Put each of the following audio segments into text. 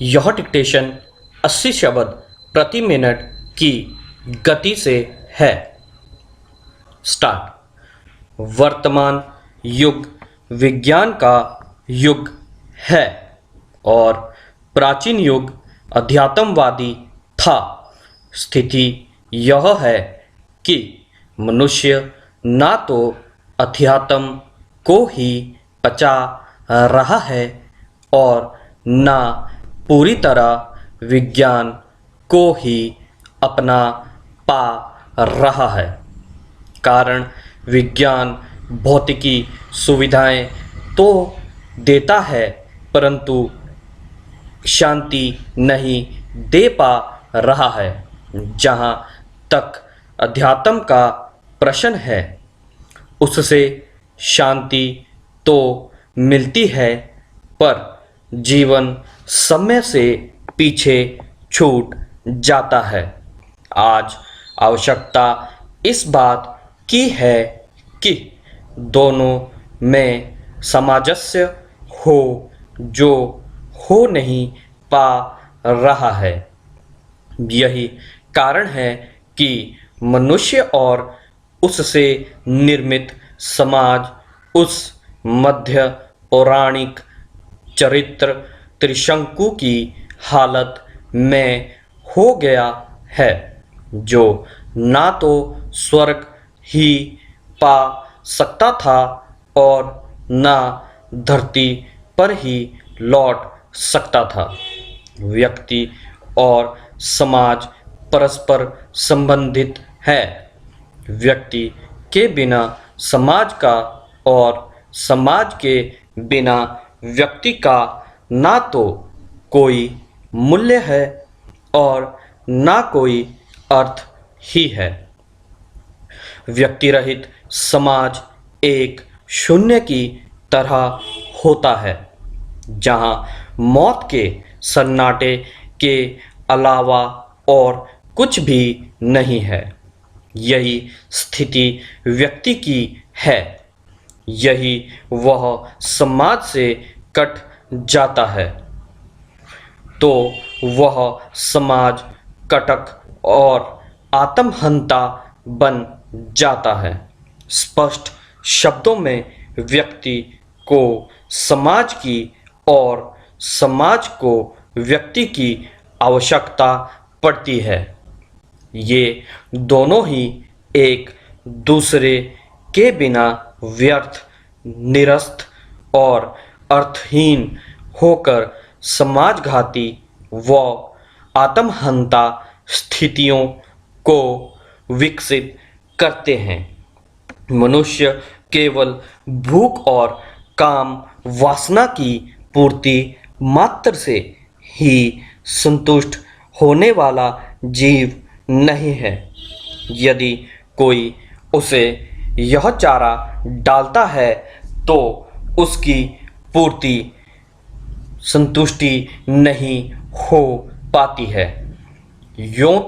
यह डिक्टेशन 80 शब्द प्रति मिनट की गति से है। स्टार्ट। वर्तमान युग विज्ञान का युग है और प्राचीन युग अध्यात्मवादी था। स्थिति यह है कि मनुष्य ना तो अध्यात्म को ही पचा रहा है और ना पूरी तरह विज्ञान को ही अपना पा रहा है। कारण विज्ञान भौतिकी सुविधाएं तो देता है परंतु शांति नहीं दे पा रहा है। जहाँ तक अध्यात्म का प्रश्न है उससे शांति तो मिलती है पर जीवन समय से पीछे छूट जाता है। आज आवश्यकता इस बात की है कि दोनों में सामंजस्य हो जो हो नहीं पा रहा है। यही कारण है कि मनुष्य और उससे निर्मित समाज उस मध्य पौराणिक चरित्र त्रिशंकु की हालत में हो गया है जो ना तो स्वर्ग ही पा सकता था और ना धरती पर ही लौट सकता था। व्यक्ति और समाज परस्पर संबंधित है। व्यक्ति के बिना समाज का और समाज के बिना व्यक्ति का ना तो कोई मूल्य है और ना कोई अर्थ ही है। व्यक्ति रहित समाज एक शून्य की तरह होता है जहाँ मौत के सन्नाटे के अलावा और कुछ भी नहीं है। यही स्थिति व्यक्ति की है। यही वह समाज से कट जाता है तो वह समाज कटक और आत्महंता बन जाता है। स्पष्ट शब्दों में व्यक्ति को समाज की और समाज को व्यक्ति की आवश्यकता पड़ती है। ये दोनों ही एक दूसरे के बिना व्यर्थ, निरस्त और अर्थहीन होकर समाजघाती व आत्महंता स्थितियों को विकसित करते हैं। मनुष्य केवल भूख और काम वासना की पूर्ति मात्र से ही संतुष्ट होने वाला जीव नहीं है। यदि कोई उसे यह चारा डालता है तो उसकी पूर्ति संतुष्टि नहीं हो पाती है। यूं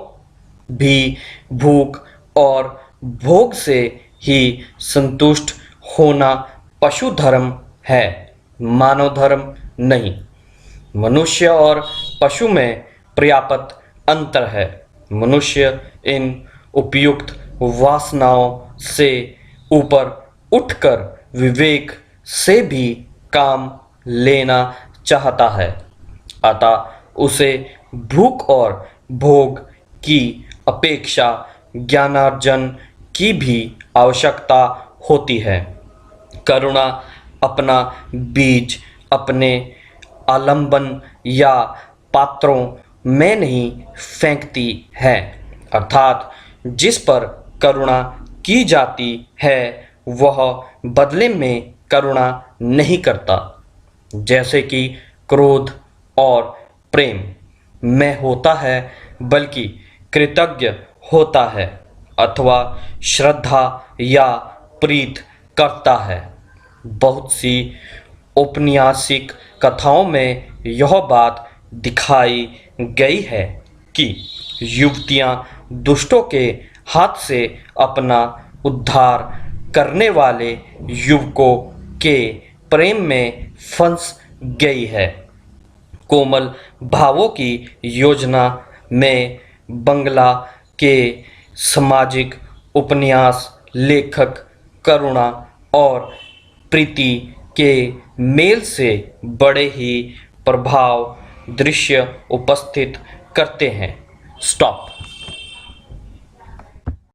भी भूख और भोग से ही संतुष्ट होना पशु धर्म है, मानव धर्म नहीं। मनुष्य और पशु में पर्याप्त अंतर है। मनुष्य इन उपयुक्त वासनाओं से ऊपर उठकर विवेक से भी काम लेना चाहता है। अतः उसे भूख और भोग की अपेक्षा ज्ञानार्जन की भी आवश्यकता होती है। करुणा अपना बीज अपने आलंबन या पात्रों में नहीं फेंकती है, अर्थात जिस पर करुणा की जाती है वह बदले में करुणा नहीं करता। जैसे कि क्रोध और प्रेम में होता है बल्कि कृतज्ञ होता है अथवा श्रद्धा या प्रीत करता है। बहुत सी औपन्यासिक कथाओं में यह बात दिखाई गई है कि युवतियां दुष्टों के हाथ से अपना उद्धार करने वाले युवकों के प्रेम में फंस गई है कोमल भावों की योजना में बंगला के सामाजिक उपन्यास लेखक करुणा और प्रीति के मेल से बड़े ही प्रभाव दृश्य उपस्थित करते हैं। स्टॉप।